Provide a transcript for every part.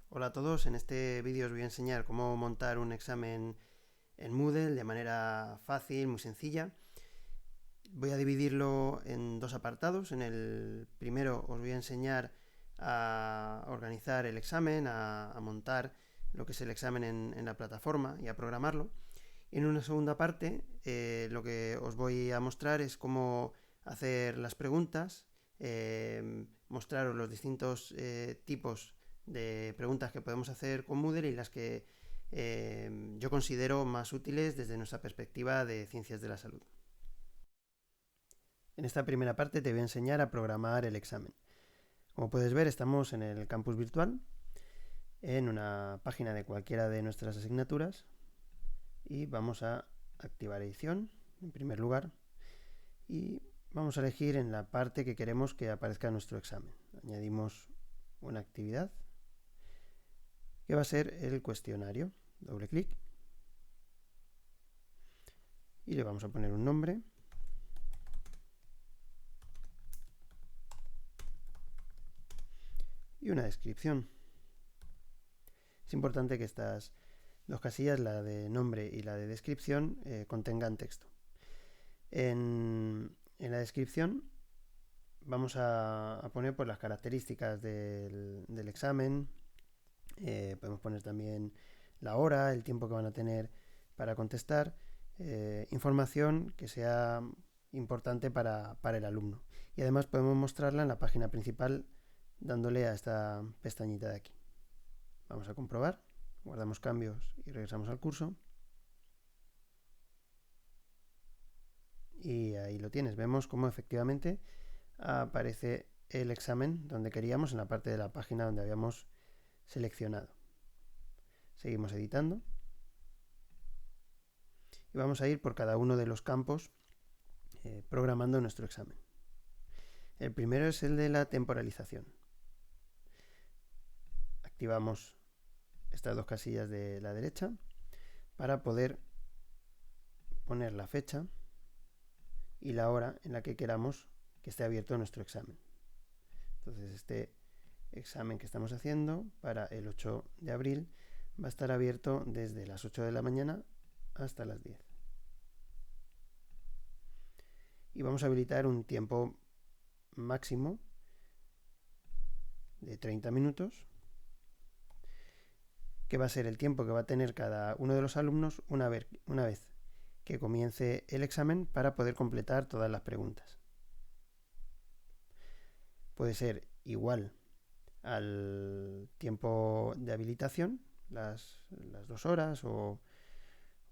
Hola a todos, en este vídeo os voy a enseñar cómo montar un examen en Moodle de manera fácil, muy sencilla. Voy a dividirlo en dos apartados. En el primero os voy a enseñar a organizar el examen, a montar lo que es el examen en la plataforma y a programarlo. En una segunda parte lo que os voy a mostrar es cómo hacer las preguntas, mostraros los distintos tipos de preguntas que podemos hacer con Moodle y las que yo considero más útiles desde nuestra perspectiva de ciencias de la salud. En esta primera parte te voy a enseñar a programar el examen. Como puedes ver, estamos en el campus virtual, en una página de cualquiera de nuestras asignaturas, y vamos a activar edición en primer lugar y vamos a elegir en la parte que queremos que aparezca nuestro examen. Añadimos una actividad que va a ser el cuestionario. Doble clic y le vamos a poner un nombre y una descripción. Es importante que estas dos casillas, la de nombre y la de descripción, contengan texto. En la descripción vamos a poner pues, las características del examen. Podemos poner también la hora, el tiempo que van a tener para contestar, información que sea importante para el alumno. Y además podemos mostrarla en la página principal dándole a esta pestañita de aquí. Vamos a comprobar, guardamos cambios y regresamos al curso. Y ahí lo tienes, vemos cómo efectivamente aparece el examen donde queríamos, en la parte de la página donde habíamos seleccionado. Seguimos editando y vamos a ir por cada uno de los campos programando nuestro examen. El primero es el de la temporalización. Activamos estas dos casillas de la derecha para poder poner la fecha y la hora en la que queramos que esté abierto nuestro examen. Entonces este examen que estamos haciendo para el 8 de abril va a estar abierto desde las 8 de la mañana hasta las 10. Y vamos a habilitar un tiempo máximo de 30 minutos, que va a ser el tiempo que va a tener cada uno de los alumnos una vez que comience el examen para poder completar todas las preguntas. Puede ser igual al tiempo de habilitación, las 2 horas o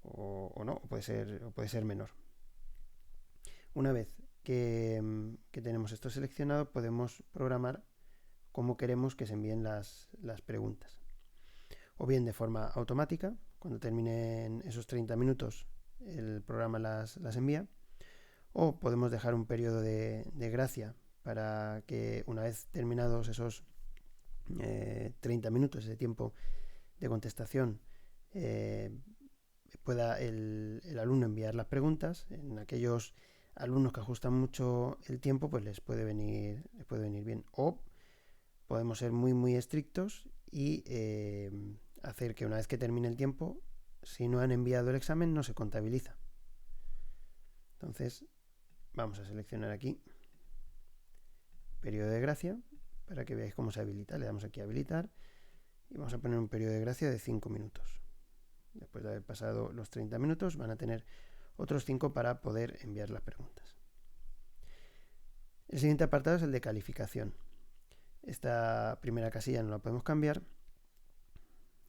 no, o puede ser menor. Una vez que tenemos esto seleccionado, podemos programar cómo queremos que se envíen las preguntas. O bien de forma automática, cuando terminen esos 30 minutos, el programa las envía. O podemos dejar un periodo de gracia para que una vez terminados esos 30 minutos, ese tiempo de contestación, pueda el alumno enviar las preguntas. En aquellos alumnos que ajustan mucho el tiempo, pues les puede venir bien. O podemos ser muy estrictos y hacer que una vez que termine el tiempo, si no han enviado el examen, no se contabiliza. Entonces vamos a seleccionar aquí periodo de gracia para que veáis cómo se habilita. Le damos aquí a habilitar y vamos a poner un periodo de gracia de 5 minutos. Después de haber pasado los 30 minutos van a tener otros 5 para poder enviar las preguntas. El siguiente apartado es el de calificación. Esta primera casilla no la podemos cambiar.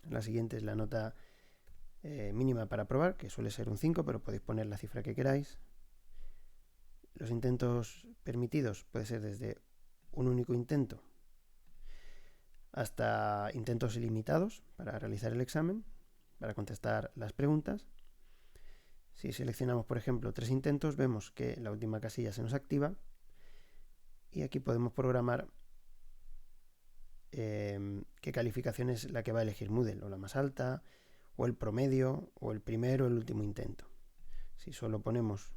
La siguiente es la nota mínima para aprobar, que suele ser un 5, pero podéis poner la cifra que queráis. Los intentos permitidos puede ser desde un único intento hasta intentos ilimitados para realizar el examen, para contestar las preguntas. Si seleccionamos, por ejemplo, 3 intentos, vemos que la última casilla se nos activa y aquí podemos programar qué calificación es la que va a elegir Moodle, o la más alta, o el promedio, o el primero o el último intento. Si solo ponemos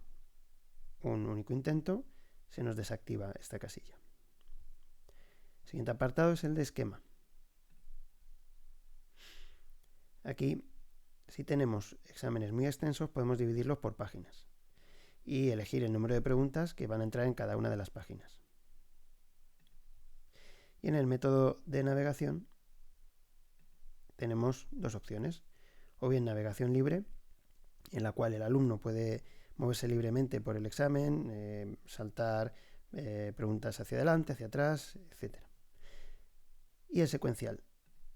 un único intento, se nos desactiva esta casilla. El siguiente apartado es el de esquema. Aquí, si tenemos exámenes muy extensos, podemos dividirlos por páginas y elegir el número de preguntas que van a entrar en cada una de las páginas. Y en el método de navegación tenemos dos opciones, o bien navegación libre, en la cual el alumno puede moverse libremente por el examen, saltar preguntas hacia adelante, hacia atrás, etc. Y el secuencial,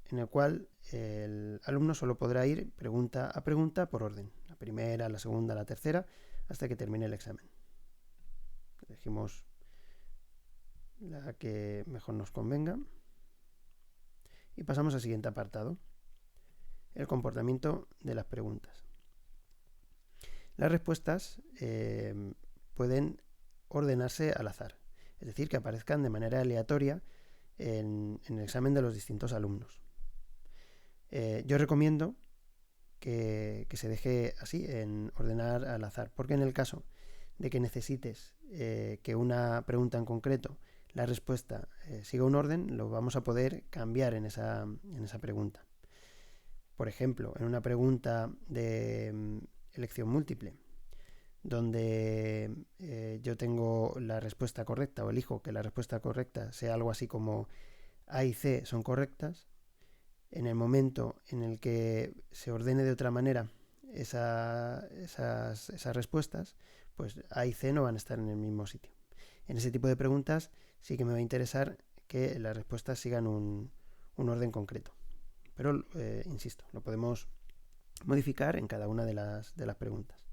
en el cual el alumno solo podrá ir pregunta a pregunta por orden, la primera, la segunda, la tercera, hasta que termine el examen. Elegimos la que mejor nos convenga y pasamos al siguiente apartado, el comportamiento de las preguntas. Las respuestas pueden ordenarse al azar, es decir, que aparezcan de manera aleatoria en el examen de los distintos alumnos. Yo recomiendo que se deje así, en ordenar al azar, porque en el caso de que necesites que una pregunta en concreto, la respuesta siga un orden, lo vamos a poder cambiar en esa pregunta. Por ejemplo, en una pregunta de elección múltiple, donde yo tengo la respuesta correcta o elijo que la respuesta correcta sea algo así como A y C son correctas, en el momento en el que se ordene de otra manera esas respuestas, pues A y C no van a estar en el mismo sitio. En ese tipo de preguntas sí que me va a interesar que las respuestas sigan un orden concreto. Pero, insisto, lo podemos modificar en cada una de las preguntas.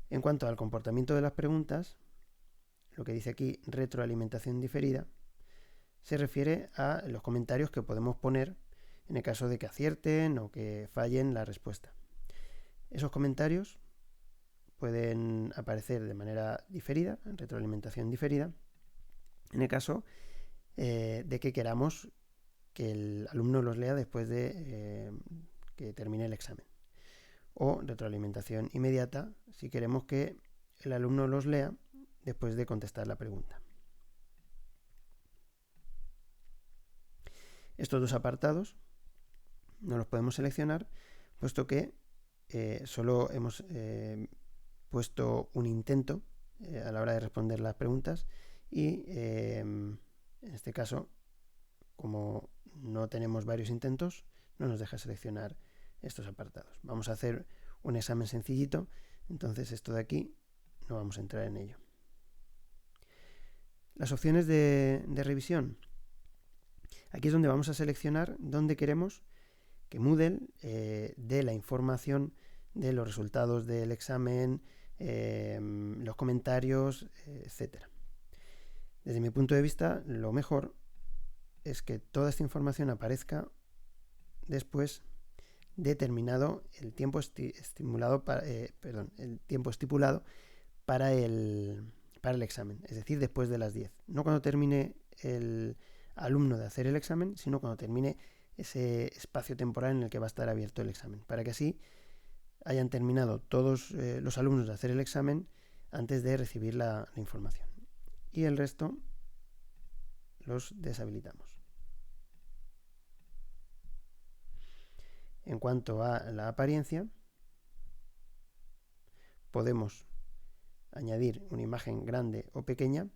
En cuanto al comportamiento de las preguntas, lo que dice aquí retroalimentación diferida, se refiere a los comentarios que podemos poner en el caso de que acierten o que fallen la respuesta. Esos comentarios pueden aparecer de manera diferida, en retroalimentación diferida, en el caso de que queramos que el alumno los lea después de que termine el examen. O retroalimentación inmediata si queremos que el alumno los lea después de contestar la pregunta. Estos dos apartados no los podemos seleccionar, puesto que solo hemos puesto un intento a la hora de responder las preguntas y en este caso, como no tenemos varios intentos, no nos deja seleccionar estos apartados. Vamos a hacer un examen sencillito, entonces esto de aquí no vamos a entrar en ello. Las opciones de revisión. Aquí es donde vamos a seleccionar dónde queremos que Moodle dé la información de los resultados del examen, los comentarios, etc. Desde mi punto de vista, lo mejor es que toda esta información aparezca después de terminado el tiempo estipulado para el examen, es decir, después de las 10. No cuando termine el alumno de hacer el examen, sino cuando termine ese espacio temporal en el que va a estar abierto el examen, para que así hayan terminado todos los alumnos de hacer el examen antes de recibir la información. Y el resto los deshabilitamos. En cuanto a la apariencia, podemos añadir una imagen grande o pequeña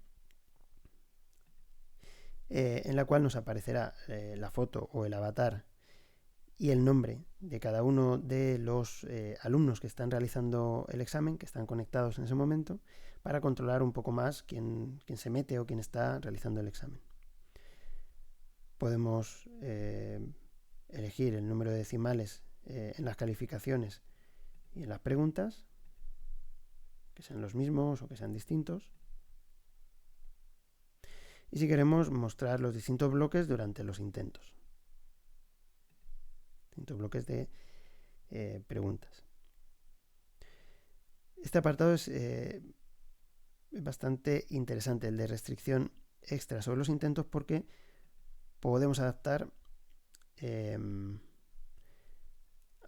en la cual nos aparecerá la foto o el avatar y el nombre de cada uno de los alumnos que están realizando el examen, que están conectados en ese momento, para controlar un poco más quién se mete o quién está realizando el examen. Podemos elegir el número de decimales en las calificaciones y en las preguntas, que sean los mismos o que sean distintos. Y si queremos mostrar los distintos bloques durante los intentos. Distintos bloques de preguntas. Este apartado es bastante interesante, el de restricción extra sobre los intentos, porque podemos adaptar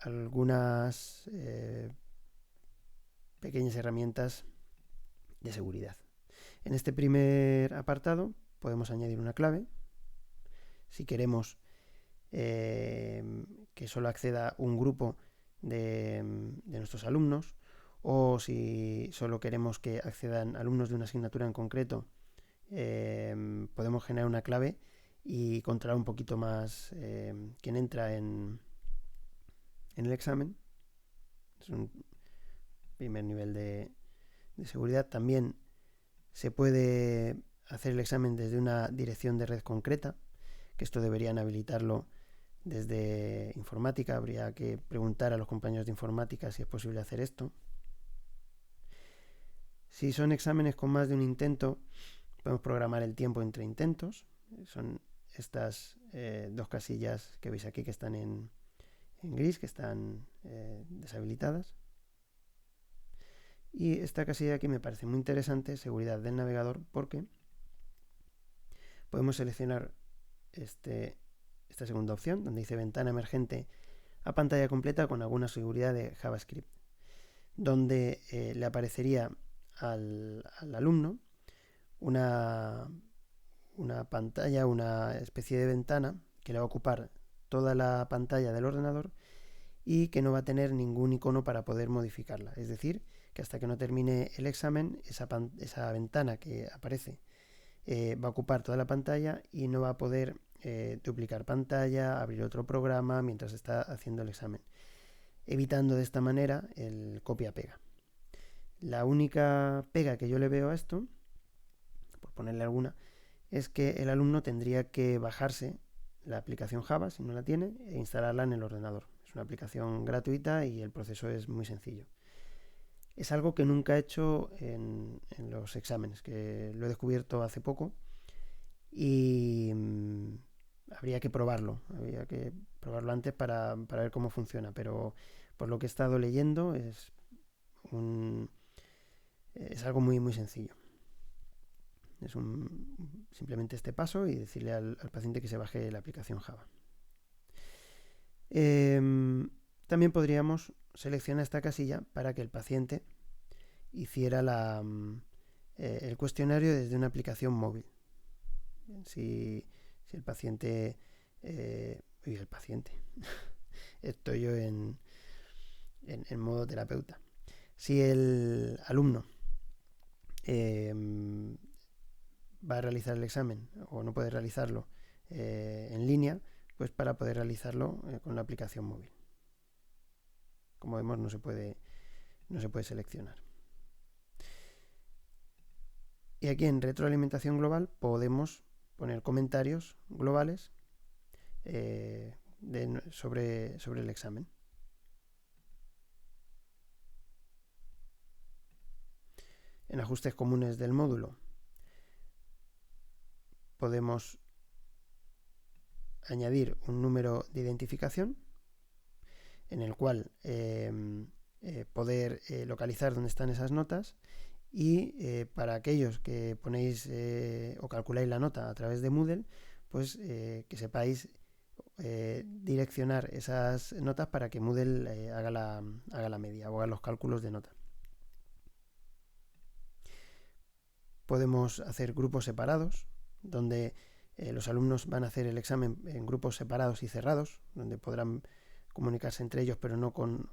algunas pequeñas herramientas de seguridad. En este primer apartado podemos añadir una clave. Si queremos que solo acceda un grupo de nuestros alumnos, o si solo queremos que accedan alumnos de una asignatura en concreto, podemos generar una clave y controlar un poquito más quién entra en el examen. Es un primer nivel de seguridad. También se puede hacer el examen desde una dirección de red concreta, que esto deberían habilitarlo desde informática. Habría que preguntar a los compañeros de informática si es posible hacer esto. Si son exámenes con más de un intento, podemos programar el tiempo entre intentos. Son estas dos casillas que veis aquí que están en gris, que están deshabilitadas. Y esta casilla aquí me parece muy interesante, seguridad del navegador, porque podemos seleccionar esta segunda opción, donde dice ventana emergente a pantalla completa con alguna seguridad de JavaScript, donde le aparecería al alumno una pantalla, una especie de ventana que le va a ocupar toda la pantalla del ordenador y que no va a tener ningún icono para poder modificarla. Es decir, que hasta que no termine el examen, esa ventana que aparece va a ocupar toda la pantalla y no va a poder duplicar pantalla, abrir otro programa mientras está haciendo el examen, evitando de esta manera el copia-pega. La única pega que yo le veo a esto, por ponerle alguna, es que el alumno tendría que bajarse la aplicación Java, si no la tiene, e instalarla en el ordenador. Es una aplicación gratuita y el proceso es muy sencillo. Es algo que nunca he hecho en los exámenes, que lo he descubierto hace poco y habría que probarlo antes para ver cómo funciona, pero por lo que he estado leyendo es algo muy, muy sencillo. Es simplemente este paso y decirle al paciente que se baje la aplicación Java. También podríamos seleccionar esta casilla para que el paciente hiciera el cuestionario desde una aplicación móvil. Si el paciente estoy yo en modo terapeuta. Si el alumno va a realizar el examen o no puede realizarlo en línea, pues para poder realizarlo con la aplicación móvil. Como vemos, no se puede seleccionar. Y aquí en retroalimentación global podemos poner comentarios globales sobre el examen. En ajustes comunes del módulo podemos añadir un número de identificación en el cual poder localizar dónde están esas notas, y para aquellos que ponéis o calculáis la nota a través de Moodle, pues que sepáis direccionar esas notas para que Moodle haga la media o haga los cálculos de nota. Podemos hacer grupos separados, donde los alumnos van a hacer el examen en grupos separados y cerrados, donde podrán comunicarse entre ellos pero no con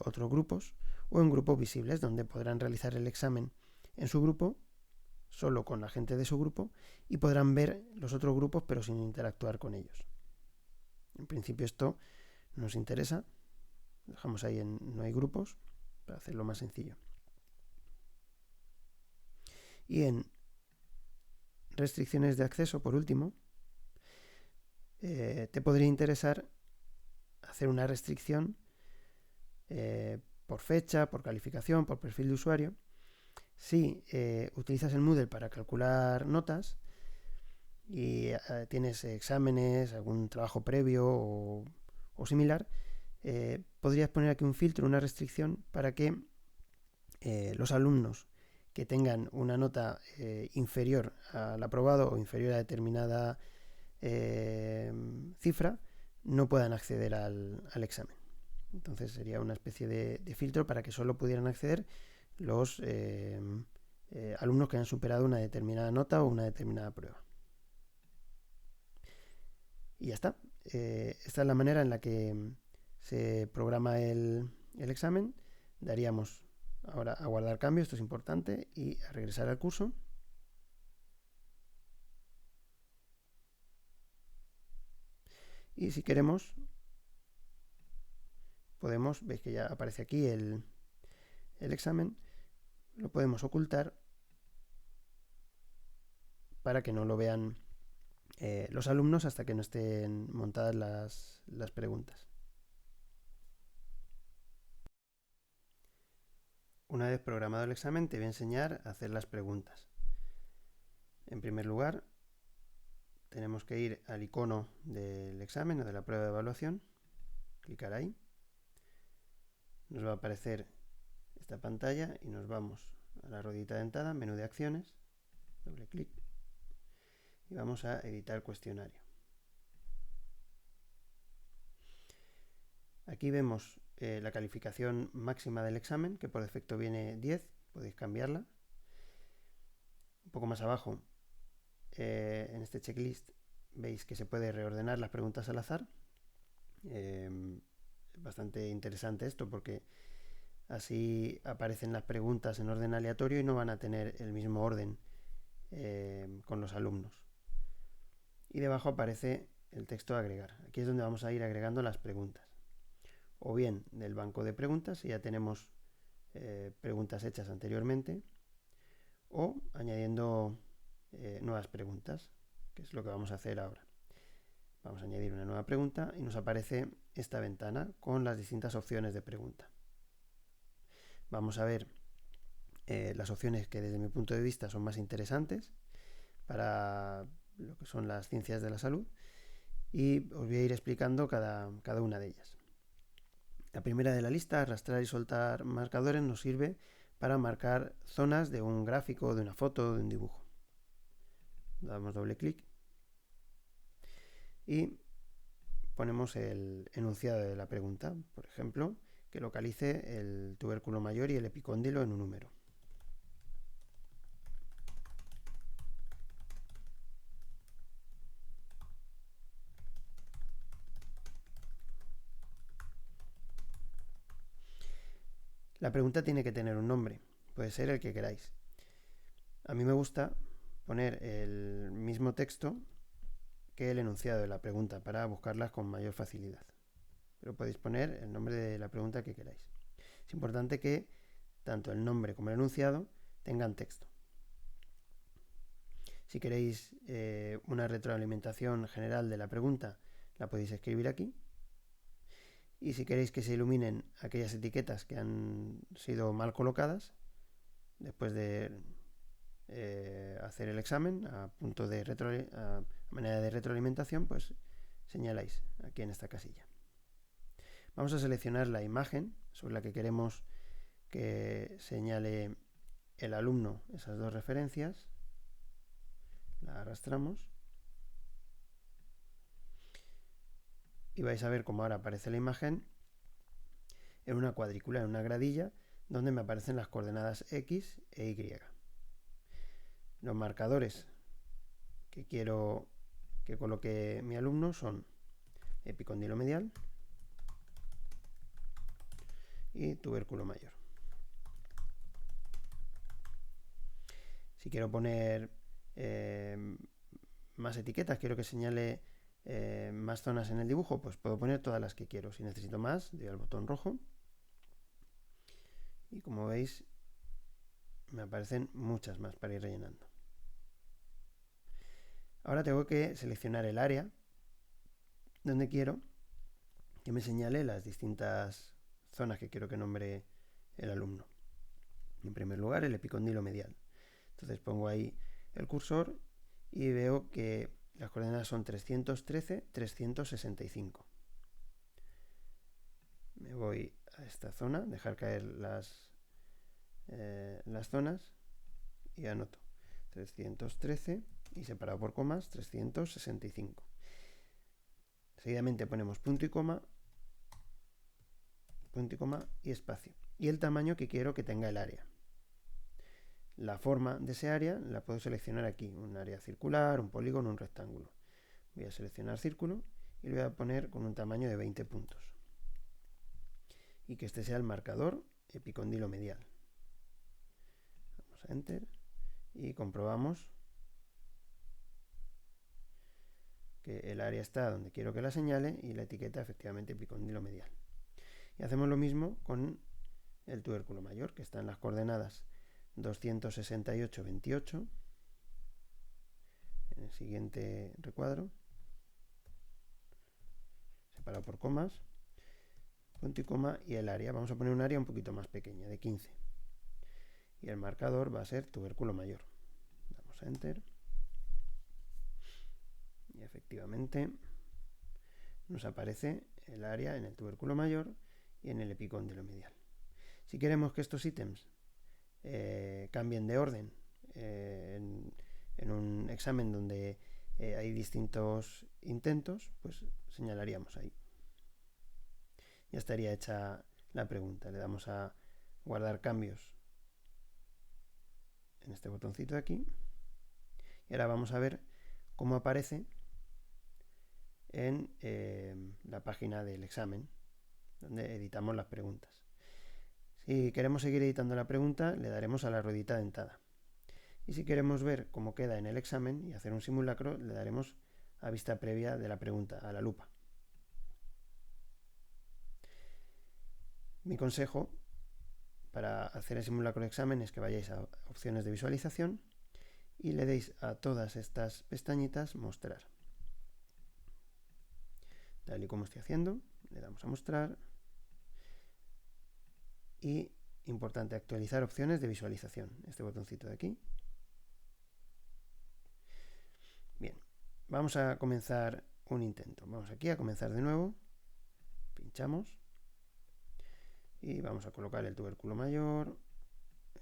otros grupos, o en grupos visibles, donde podrán realizar el examen en su grupo, solo con la gente de su grupo, y podrán ver los otros grupos pero sin interactuar con ellos. En principio esto nos interesa, dejamos ahí en no hay grupos para hacerlo más sencillo. Y en restricciones de acceso, por último, te podría interesar hacer una restricción por fecha, por calificación, por perfil de usuario. Si utilizas el Moodle para calcular notas y tienes exámenes, algún trabajo previo o similar, podrías poner aquí un filtro, una restricción para que los alumnos que tengan una nota inferior al aprobado o inferior a determinada cifra no puedan acceder al examen. Entonces sería una especie de filtro para que solo pudieran acceder los alumnos que han superado una determinada nota o una determinada prueba. Y ya está. Esta es la manera en la que se programa el examen. Daríamos ahora a guardar cambio, esto es importante, y a regresar al curso. Y si queremos, veis que ya aparece aquí el examen, lo podemos ocultar para que no lo vean los alumnos hasta que no estén montadas las preguntas. Una vez programado el examen, te voy a enseñar a hacer las preguntas. En primer lugar, tenemos que ir al icono del examen o de la prueba de evaluación, clicar ahí. Nos va a aparecer esta pantalla y nos vamos a la ruedita dentada, menú de acciones, doble clic y vamos a editar cuestionario. Aquí vemos la calificación máxima del examen, que por defecto viene 10, podéis cambiarla. Un poco más abajo, en este checklist, veis que se puede reordenar las preguntas al azar. Es bastante interesante esto porque así aparecen las preguntas en orden aleatorio y no van a tener el mismo orden con los alumnos. Y debajo aparece el texto a agregar. Aquí es donde vamos a ir agregando las preguntas. O bien del banco de preguntas, si ya tenemos preguntas hechas anteriormente, o añadiendo nuevas preguntas, que es lo que vamos a hacer ahora. Vamos a añadir una nueva pregunta y nos aparece esta ventana con las distintas opciones de pregunta. Vamos a ver las opciones que desde mi punto de vista son más interesantes para lo que son las ciencias de la salud y os voy a ir explicando cada una de ellas. La primera de la lista, arrastrar y soltar marcadores, nos sirve para marcar zonas de un gráfico, de una foto, de un dibujo. Damos doble clic y ponemos el enunciado de la pregunta, por ejemplo, que localice el tubérculo mayor y el epicóndilo en un número. La pregunta tiene que tener un nombre, puede ser el que queráis. A mí me gusta poner el mismo texto que el enunciado de la pregunta para buscarlas con mayor facilidad. Pero podéis poner el nombre de la pregunta que queráis. Es importante que tanto el nombre como el enunciado tengan texto. Si queréis una retroalimentación general de la pregunta, la podéis escribir aquí. Y si queréis que se iluminen aquellas etiquetas que han sido mal colocadas, después de hacer el examen, a manera de retroalimentación, pues señaláis aquí en esta casilla. Vamos a seleccionar la imagen sobre la que queremos que señale el alumno esas dos referencias. La arrastramos y vais a ver cómo ahora aparece la imagen en una cuadrícula, en una gradilla, donde me aparecen las coordenadas X e Y. Los marcadores que quiero que coloque mi alumno son epicóndilo medial y tubérculo mayor. Si quiero poner más etiquetas, quiero que señale más zonas en el dibujo, pues puedo poner todas las que quiero. Si necesito más, doy al botón rojo y como veis me aparecen muchas más para ir rellenando. Ahora tengo que seleccionar el área donde quiero que me señale las distintas zonas que quiero que nombre el alumno. En primer lugar, el epicóndilo medial. Entonces pongo ahí el cursor y veo que las coordenadas son 313, 365. Me voy a esta zona, dejar caer las zonas y anoto 313 y separado por comas 365. Seguidamente ponemos punto y coma y espacio. Y el tamaño que quiero que tenga el área. La forma de ese área la puedo seleccionar aquí, un área circular, un polígono, un rectángulo. Voy a seleccionar círculo y lo voy a poner con un tamaño de 20 puntos. Y que este sea el marcador epicóndilo medial. Vamos a Enter y comprobamos que el área está donde quiero que la señale y la etiqueta efectivamente epicóndilo medial. Y hacemos lo mismo con el tubérculo mayor, que está en las coordenadas 268,28, en el siguiente recuadro, separado por comas, punto y coma, y el área, vamos a poner un área un poquito más pequeña, de 15. Y el marcador va a ser tubérculo mayor. Damos a Enter. Y efectivamente nos aparece el área en el tubérculo mayor y en el epicóndilo medial. Si queremos que estos ítems cambien de orden en un examen donde hay distintos intentos, pues señalaríamos ahí. Ya estaría hecha la pregunta. Le damos a guardar cambios en este botoncito de aquí. Y ahora vamos a ver cómo aparece en la página del examen, donde editamos las preguntas. Si queremos seguir editando la pregunta, le daremos a la ruedita dentada. Y si queremos ver cómo queda en el examen y hacer un simulacro, le daremos a vista previa de la pregunta, a la lupa. Mi consejo para hacer el simulacro de examen es que vayáis a opciones de visualización y le deis a todas estas pestañitas mostrar. Tal y como estoy haciendo, le damos a mostrar. Y importante, actualizar opciones de visualización, este botoncito de aquí. Bien, vamos a comenzar un intento. Vamos aquí a comenzar de nuevo, pinchamos y vamos a colocar el tubérculo mayor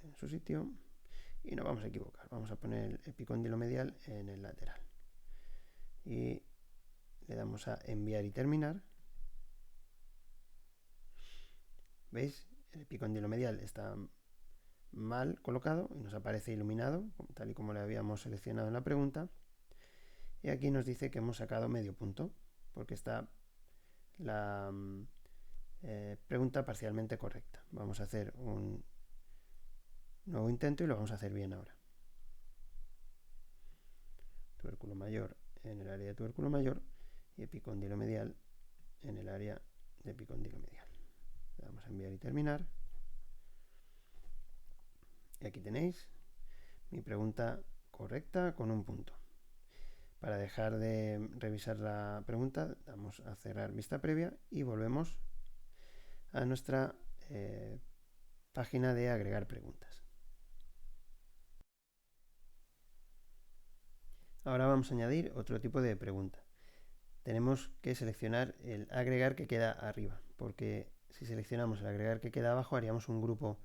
en su sitio y no vamos a equivocar. Vamos a poner el epicóndilo medial en el lateral y le damos a enviar y terminar. ¿Veis? El epicóndilo medial está mal colocado y nos aparece iluminado, tal y como le habíamos seleccionado en la pregunta. Y aquí nos dice que hemos sacado medio punto, porque está la pregunta parcialmente correcta. Vamos a hacer un nuevo intento y lo vamos a hacer bien ahora. Tubérculo mayor en el área de tubérculo mayor y epicóndilo medial en el área de epicóndilo medial. Le damos a enviar y terminar. Y aquí tenéis mi pregunta correcta con un punto. Para dejar de revisar la pregunta, damos a cerrar vista previa y volvemos a nuestra página de agregar preguntas. Ahora vamos a añadir otro tipo de pregunta. Tenemos que seleccionar el agregar que queda arriba, porque si seleccionamos el agregar que queda abajo haríamos un grupo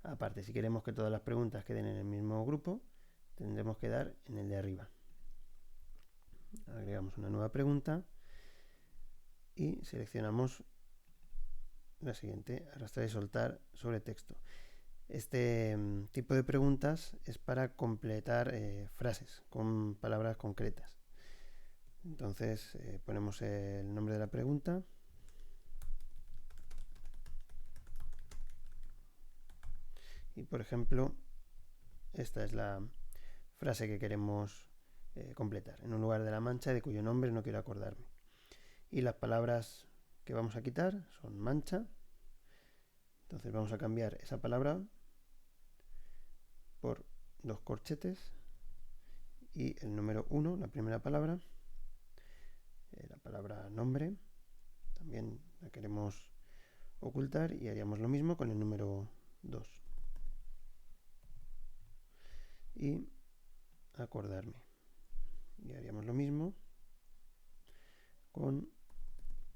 aparte. Si queremos que todas las preguntas queden en el mismo grupo, tendremos que dar en el de arriba. Agregamos una nueva pregunta y seleccionamos la siguiente, arrastrar y soltar sobre texto. Este tipo de preguntas es para completar frases con palabras concretas. Entonces ponemos el nombre de la pregunta y, por ejemplo, esta es la frase que queremos completar. En un lugar de la mancha de cuyo nombre no quiero acordarme. Y las palabras que vamos a quitar son mancha. Entonces vamos a cambiar esa palabra por dos corchetes y el número 1, la primera palabra, la palabra nombre, también la queremos ocultar y haríamos lo mismo con el número 2. Y acordarme. Y haríamos lo mismo con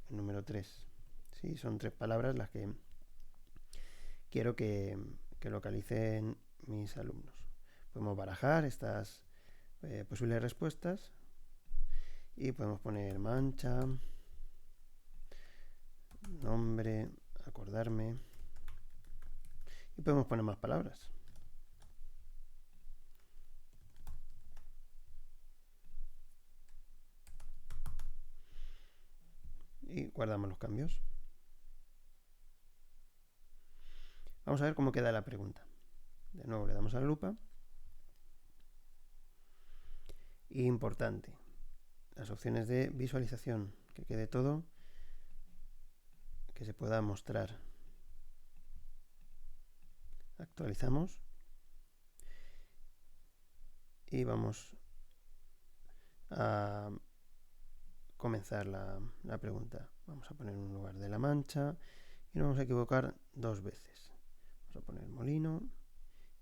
el número 3. ¿Sí? Son 3 palabras las que quiero que localicen mis alumnos. Podemos barajar estas posibles respuestas y podemos poner mancha, nombre, acordarme y podemos poner más palabras. guardamos los cambios. Vamos a ver cómo queda la pregunta. De nuevo le damos a la lupa. Importante, las opciones de visualización, que quede todo, que se pueda mostrar. Actualizamos y vamos a comenzar la pregunta. Vamos a poner un lugar de la mancha y nos vamos a equivocar 2 veces. Vamos a poner molino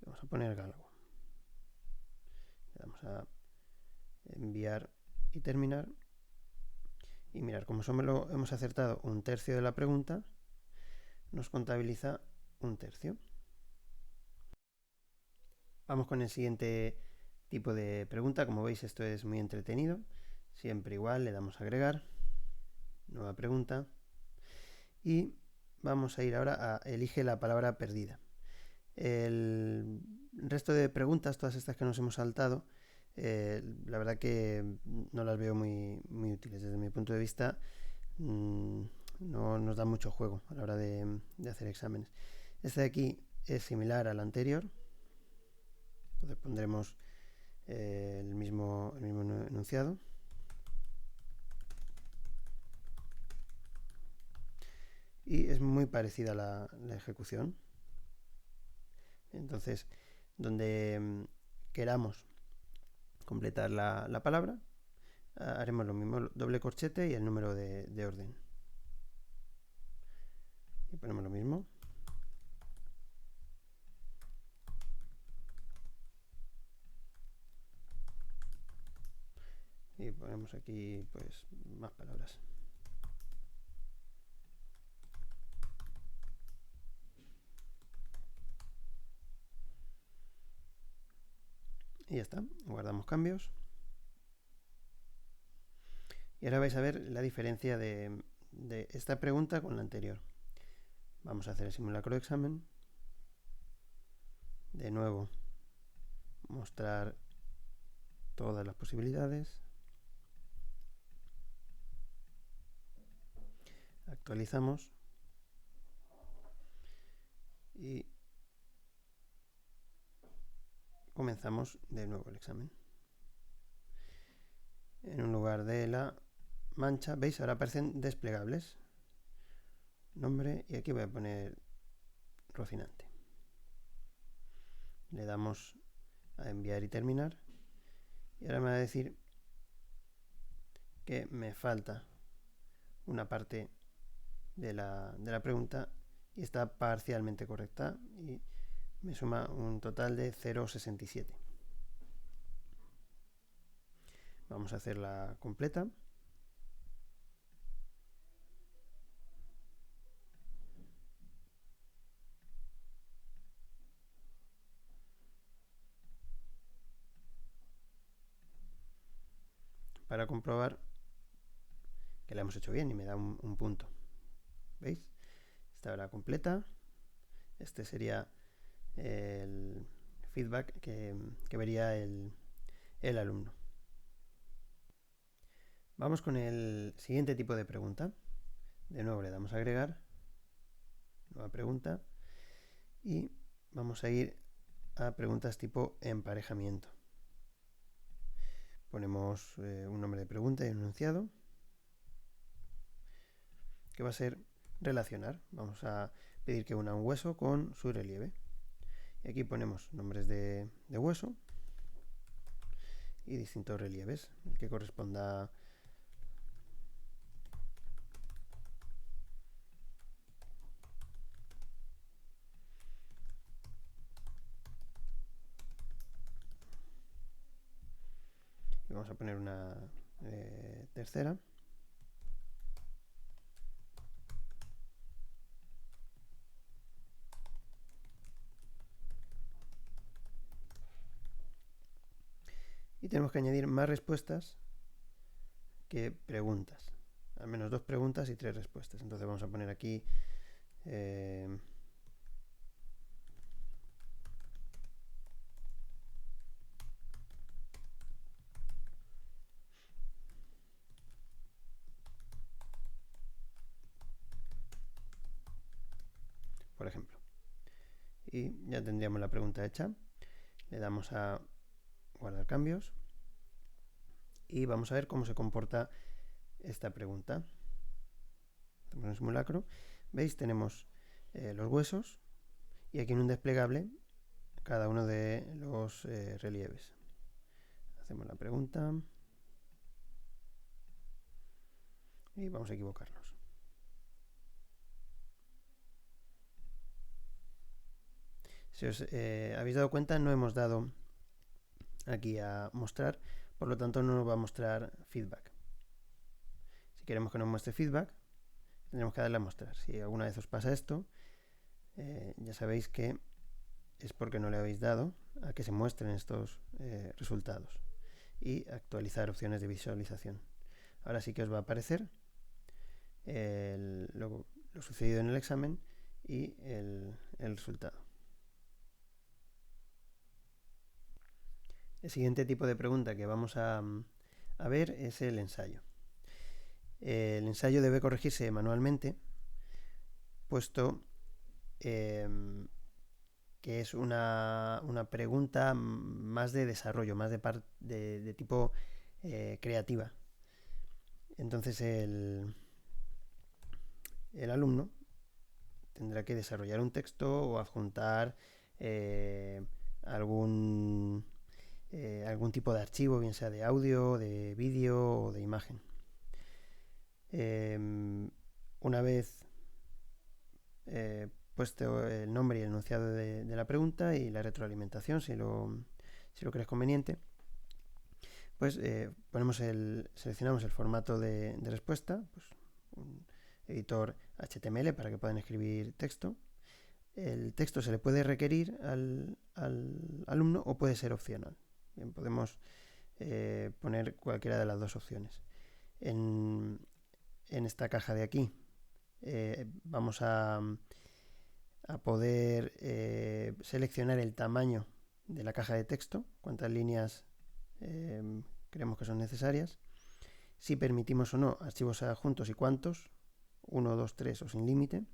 y vamos a poner galgo. Le damos a enviar y terminar. Y mirar, como solo hemos acertado 1/3 de la pregunta, nos contabiliza 1/3. Vamos con el siguiente tipo de pregunta. Como veis, esto es muy entretenido. Siempre igual, le damos a agregar, nueva pregunta, y vamos a ir ahora a elige la palabra perdida. El resto de preguntas, todas estas que nos hemos saltado, la verdad que no las veo muy útiles. Desde mi punto de vista, no nos da mucho juego a la hora de hacer exámenes. Este de aquí es similar al anterior. Entonces pondremos el mismo enunciado. Y es muy parecida la ejecución. Entonces, donde queramos completar la palabra, haremos lo mismo, doble corchete y el número de orden. Y ponemos lo mismo. Y ponemos aquí pues más palabras. Y ya está, guardamos cambios. Y ahora vais a ver la diferencia de esta pregunta con la anterior. Vamos a hacer el simulacro de examen. De nuevo, mostrar todas las posibilidades. Actualizamos. Y comenzamos de nuevo el examen. En un lugar de la mancha, ¿veis? Ahora aparecen desplegables. Nombre, y aquí voy a poner Rocinante. Le damos a enviar y terminar. Y ahora me va a decir que me falta una parte de la pregunta y está parcialmente correcta y me suma un total de 0,67. Vamos a hacerla completa. Para comprobar que la hemos hecho bien y me da un punto. ¿Veis? Esta era completa. Este sería el feedback que vería el alumno. Vamos con el siguiente tipo de pregunta. De nuevo le damos a agregar, nueva pregunta, y vamos a ir a preguntas tipo emparejamiento. Ponemos un nombre de pregunta y un enunciado, que va a ser relacionar. Vamos a pedir que una un hueso con su relieve. Y aquí ponemos nombres de hueso y distintos relieves, el que corresponda. Y vamos a poner una tercera. Y tenemos que añadir más respuestas que preguntas. Al menos 2 preguntas y 3 respuestas. Entonces vamos a poner aquí por ejemplo. Y ya tendríamos la pregunta hecha. Le damos a guardar cambios y vamos a ver cómo se comporta esta pregunta. Hacemos un simulacro. ¿Veis? Tenemos los huesos y aquí en un desplegable cada uno de los relieves. Hacemos la pregunta y vamos a equivocarnos. Si os habéis dado cuenta, no hemos dado aquí a mostrar, por lo tanto no nos va a mostrar feedback. Si queremos que nos muestre feedback, tendremos que darle a mostrar. Si alguna vez os pasa esto, ya sabéis que es porque no le habéis dado a que se muestren estos resultados y actualizar opciones de visualización. Ahora sí que os va a aparecer lo sucedido en el examen y el resultado. El siguiente tipo de pregunta que vamos a ver es el ensayo. El ensayo debe corregirse manualmente, puesto que es una pregunta más de desarrollo, más de tipo creativa. Entonces el alumno tendrá que desarrollar un texto o adjuntar algún tipo de archivo, bien sea de audio, de vídeo o de imagen. Una vez puesto el nombre y el enunciado de la pregunta y la retroalimentación, si lo crees conveniente, pues seleccionamos el formato de respuesta, pues un editor HTML para que puedan escribir texto. El texto se le puede requerir al alumno o puede ser opcional. Bien, podemos poner cualquiera de las dos opciones. En esta caja de aquí vamos a poder seleccionar el tamaño de la caja de texto, cuántas líneas creemos que son necesarias, si permitimos o no archivos adjuntos y cuántos, 1, 2, 3 o sin límite,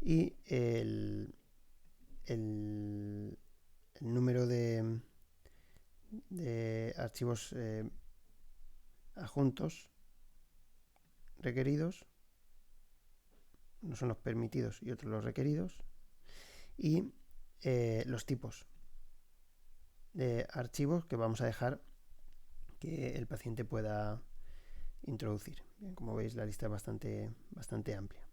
y el número de archivos adjuntos requeridos, unos son los permitidos y otros los requeridos, y los tipos de archivos que vamos a dejar que el paciente pueda introducir. Bien, como veis, la lista es bastante amplia.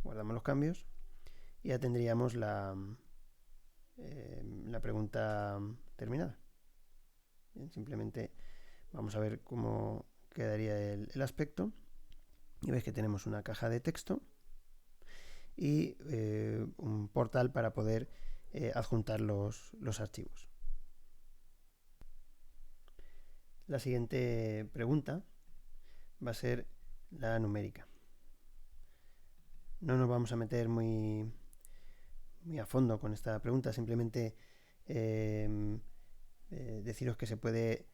Guardamos los cambios y ya tendríamos la pregunta terminada. Bien, simplemente vamos a ver cómo quedaría el aspecto y veis que tenemos una caja de texto y un portal para poder adjuntar los archivos. La siguiente pregunta va a ser la numérica. No nos vamos a meter muy a fondo con esta pregunta, simplemente deciros que se puede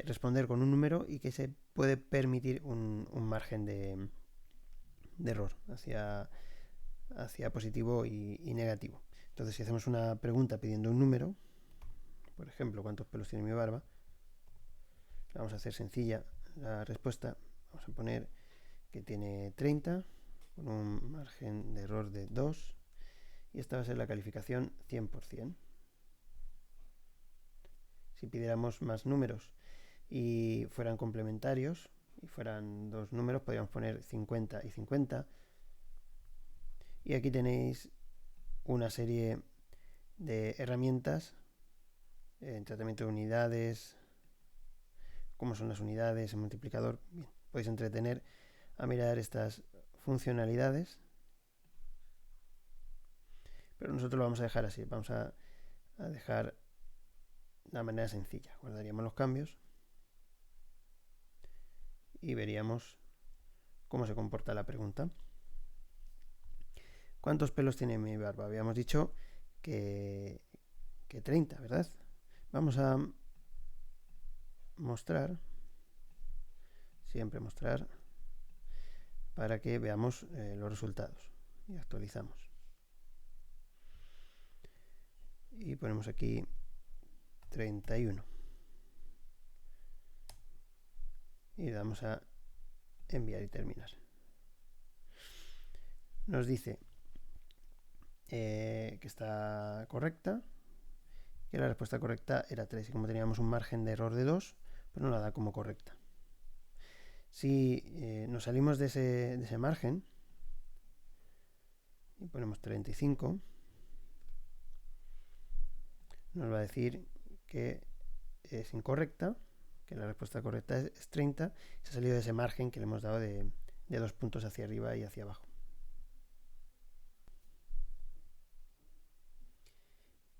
responder con un número y que se puede permitir un margen de error hacia positivo y negativo. Entonces, si hacemos una pregunta pidiendo un número, por ejemplo, ¿cuántos pelos tiene mi barba? Vamos a hacer sencilla la respuesta. Vamos a poner que tiene 30 con un margen de error de 2 y esta va a ser la calificación 100%. Si pidiéramos más números y fueran complementarios y fueran dos números, podríamos poner 50 y 50. Y aquí tenéis una serie de herramientas en tratamiento de unidades, cómo son las unidades, el multiplicador. Bien, podéis entretener a mirar estas funcionalidades, pero nosotros lo vamos a dejar así. Vamos a dejar la manera sencilla. Guardaríamos los cambios y veríamos cómo se comporta la pregunta. ¿Cuántos pelos tiene mi barba? Habíamos dicho que 30, ¿verdad? Vamos a mostrar, siempre mostrar, para que veamos los resultados. Y actualizamos. Y ponemos aquí 31. Y le damos a enviar y terminar. Nos dice que está correcta, que la respuesta correcta era 3. Y como teníamos un margen de error de 2, pues nos la da como correcta. Si nos salimos de ese margen y ponemos 35, nos va a decir que es incorrecta, que la respuesta correcta es 30, se ha salido de ese margen que le hemos dado de 2 puntos hacia arriba y hacia abajo.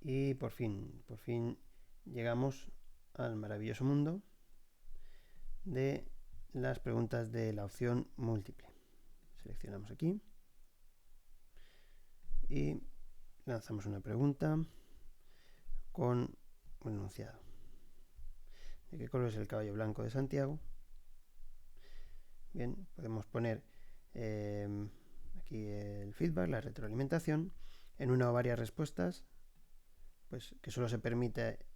Y por fin llegamos al maravilloso mundo de las preguntas de la opción múltiple. Seleccionamos aquí y lanzamos una pregunta con un enunciado. ¿De qué color es el caballo blanco de Santiago? Bien, podemos poner aquí el feedback, la retroalimentación, en una o varias respuestas, pues que solo se permite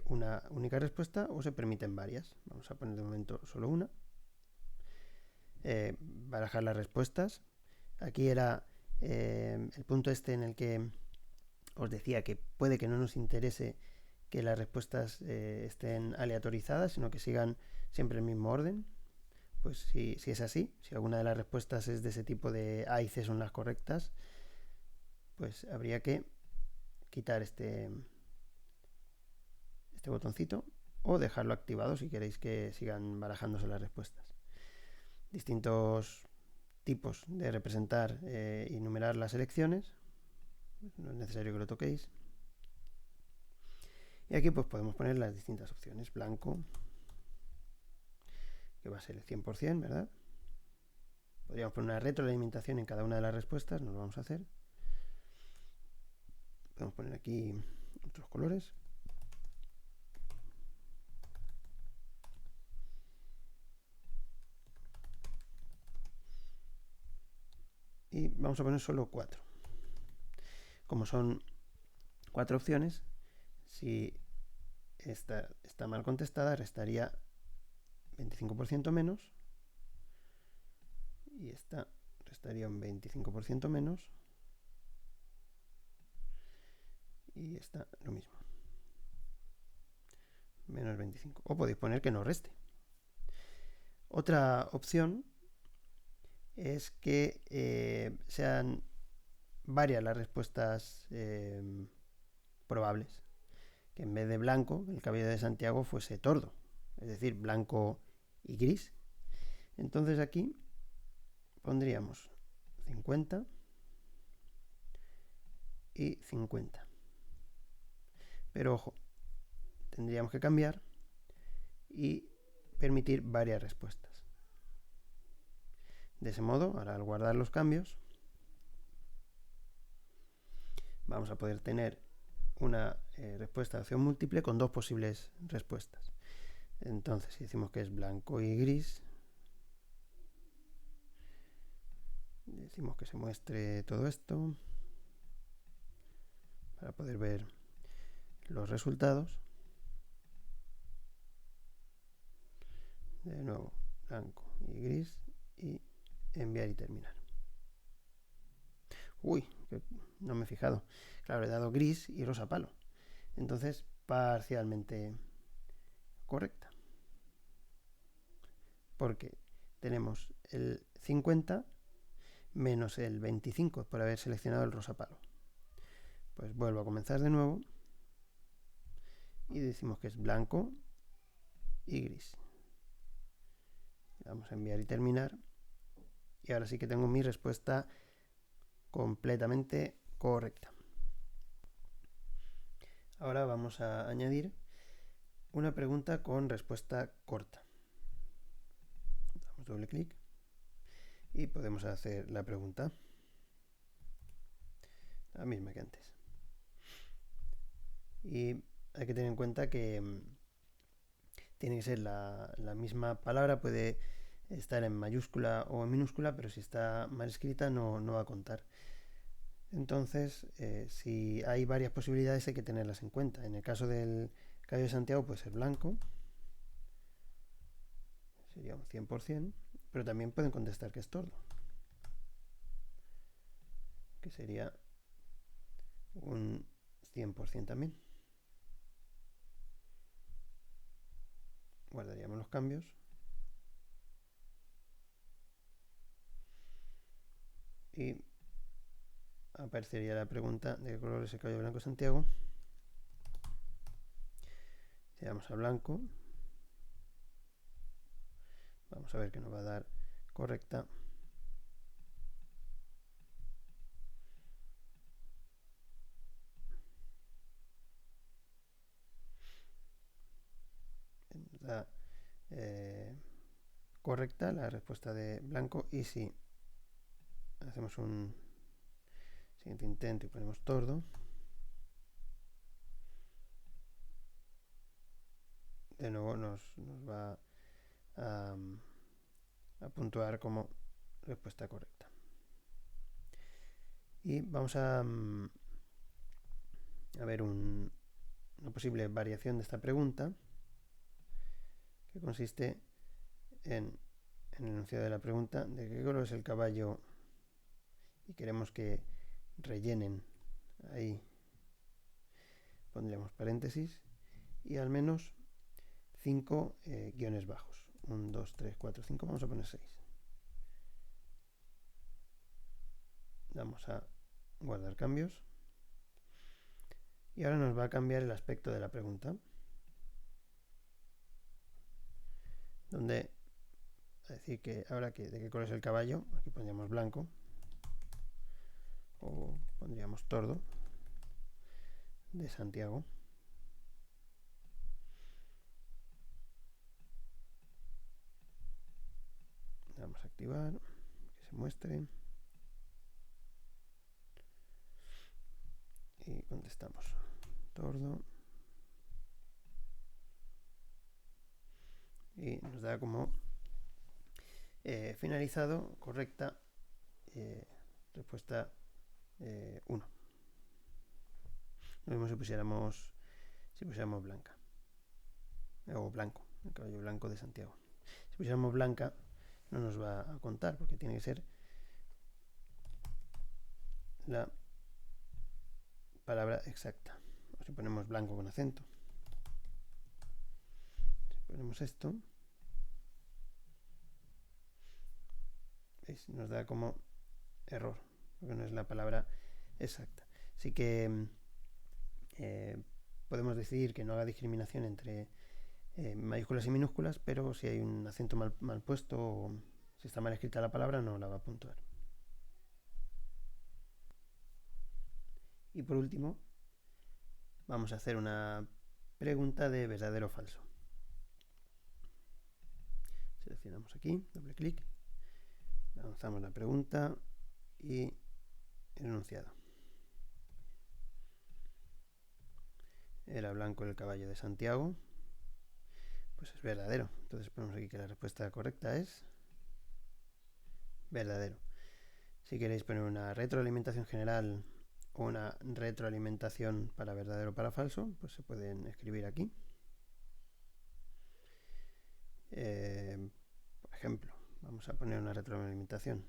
una única respuesta o se permiten varias. Vamos a poner de momento solo una. Barajar las respuestas. Aquí era el punto en el que os decía que puede que no nos interese que las respuestas estén aleatorizadas, sino que sigan siempre el mismo orden. Pues si es así, si alguna de las respuestas es de ese tipo de A y C son las correctas, pues habría que quitar este botoncito o dejarlo activado si queréis que sigan barajándose las respuestas. Distintos tipos de representar y numerar las elecciones, no es necesario que lo toquéis. Y aquí pues podemos poner las distintas opciones. Blanco, que va a ser el 100%, ¿verdad? Podríamos poner una retroalimentación en cada una de las respuestas, no lo vamos a hacer. Podemos poner aquí otros colores. Y vamos a poner solo 4. Como son 4 opciones, si esta está mal contestada, restaría 25% menos. Y esta restaría un 25% menos. Y esta lo mismo. Menos 25. O podéis poner que no reste. Otra opción es que sean varias las respuestas probables. Que en vez de blanco, el cabello de Santiago fuese tordo. Es decir, blanco y gris. Entonces aquí pondríamos 50 y 50. Pero ojo, tendríamos que cambiar y permitir varias respuestas. De ese modo, ahora al guardar los cambios, vamos a poder tener una respuesta de opción múltiple con 2 posibles respuestas. Entonces, si decimos que es blanco y gris, decimos que se muestre todo esto para poder ver los resultados. De nuevo, blanco y gris y enviar y terminar. Uy, que no me he fijado. Claro, he dado gris y rosa palo. Entonces, parcialmente correcta. Porque tenemos el 50 menos el 25 por haber seleccionado el rosa palo. Pues vuelvo a comenzar de nuevo y decimos que es blanco y gris. Vamos a enviar y terminar. Y ahora sí que tengo mi respuesta completamente correcta. Ahora vamos a añadir una pregunta con respuesta corta. Damos doble clic y podemos hacer la pregunta. La misma que antes. Y hay que tener en cuenta que tiene que ser la misma palabra, puede estar en mayúscula o en minúscula, pero si está mal escrita no va a contar. Entonces, si hay varias posibilidades hay que tenerlas en cuenta. En el caso del caballo de Santiago puede ser blanco, sería un 100%, pero también pueden contestar que es tordo, que sería un 100% también. Guardaríamos los cambios. Y aparecería la pregunta de qué color es el caballo blanco de Santiago. Si damos a blanco, vamos a ver que nos va a dar correcta. Nos da correcta la respuesta de blanco. Y si hacemos un siguiente intento y ponemos tordo, de nuevo nos va a puntuar como respuesta correcta. Y vamos a ver una posible variación de esta pregunta, que consiste en el enunciado de la pregunta de qué color es el caballo, y queremos que rellenen ahí, pondremos paréntesis y al menos 5 guiones bajos. 1, 2, 3, 4, 5, vamos a poner 6. Vamos a guardar cambios. Y ahora nos va a cambiar el aspecto de la pregunta, donde a decir que ahora que de qué color es el caballo, aquí pondríamos blanco, o pondríamos tordo de Santiago. Vamos a activar, que se muestre. Y contestamos tordo. Y nos da como finalizado, correcta, respuesta 1. Lo mismo si pusiéramos blanca. O blanco, el caballo blanco de Santiago. Si pusiéramos blanca, no nos va a contar, porque tiene que ser la palabra exacta. O si ponemos blanco con acento. Si ponemos esto, ¿veis? Nos da como error, porque no es la palabra exacta. Así que podemos decidir que no haga discriminación entre mayúsculas y minúsculas, pero si hay un acento mal puesto o si está mal escrita la palabra, no la va a puntuar. Y por último, vamos a hacer una pregunta de verdadero o falso. Seleccionamos aquí, doble clic, lanzamos la pregunta y el enunciado. Era blanco el caballo de Santiago, pues es verdadero. Entonces ponemos aquí que la respuesta correcta es verdadero. Si queréis poner una retroalimentación general o una retroalimentación para verdadero o para falso, pues se pueden escribir aquí. Por ejemplo, vamos a poner una retroalimentación.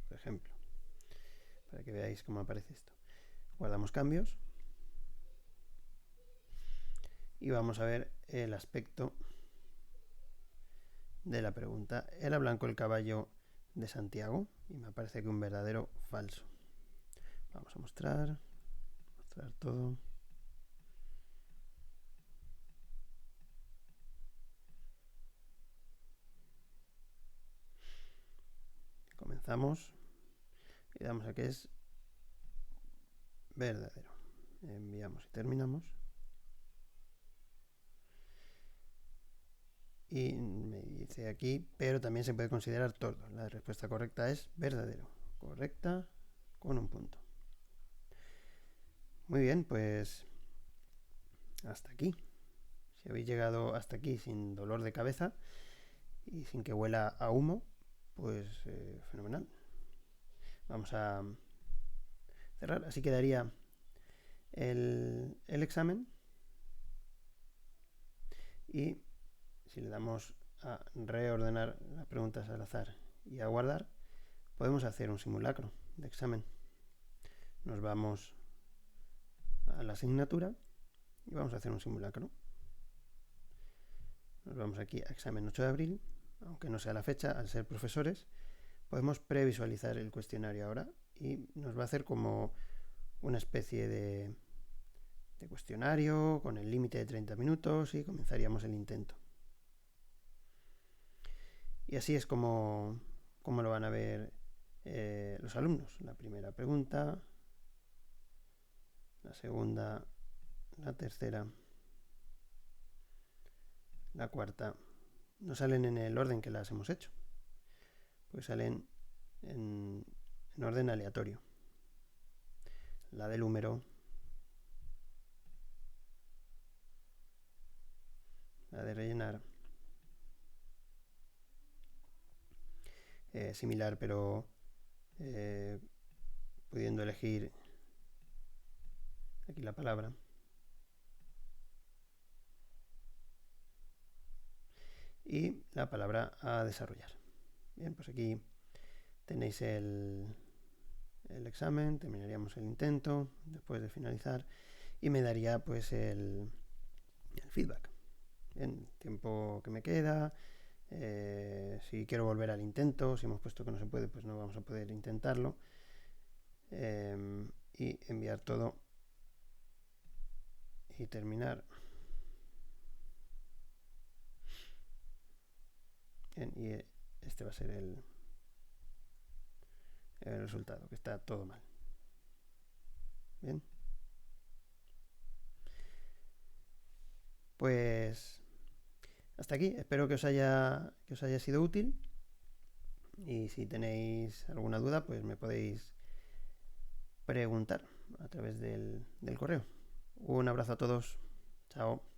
Por ejemplo, para que veáis cómo aparece esto. Guardamos cambios y vamos a ver el aspecto de la pregunta. ¿Era blanco el caballo de Santiago? Y me parece que un verdadero falso. Vamos a mostrar todo. Comenzamos y damos a que es verdadero. Enviamos y terminamos. Y me dice aquí, pero también se puede considerar tordo. La respuesta correcta es verdadero. Correcta, con un punto. Muy bien, pues hasta aquí. Si habéis llegado hasta aquí sin dolor de cabeza y sin que huela a humo, pues fenomenal. Vamos a cerrar. Así quedaría el examen. Y si le damos a reordenar las preguntas al azar y a guardar, podemos hacer un simulacro de examen. Nos vamos a la asignatura y vamos a hacer un simulacro. Nos vamos aquí a examen 8 de abril, aunque no sea la fecha, al ser profesores, podemos previsualizar el cuestionario ahora y nos va a hacer como una especie de cuestionario con el límite de 30 minutos y comenzaríamos el intento. Y así es como lo van a ver los alumnos. La primera pregunta, la segunda, la tercera, la cuarta. No salen en el orden que las hemos hecho, pues salen en orden aleatorio. La del húmero, la de rellenar, similar, pero pudiendo elegir aquí la palabra. Y la palabra a desarrollar. Bien, pues aquí tenéis el examen, terminaríamos el intento después de finalizar y me daría pues el feedback. Bien, tiempo que me queda, si quiero volver al intento, si hemos puesto que no se puede, pues no vamos a poder intentarlo, y enviar todo y terminar. Bien, y este va a ser el resultado, que está todo mal. Bien, pues hasta aquí. Espero que os haya sido útil y si tenéis alguna duda pues me podéis preguntar a través del correo. Un abrazo a todos. Chao.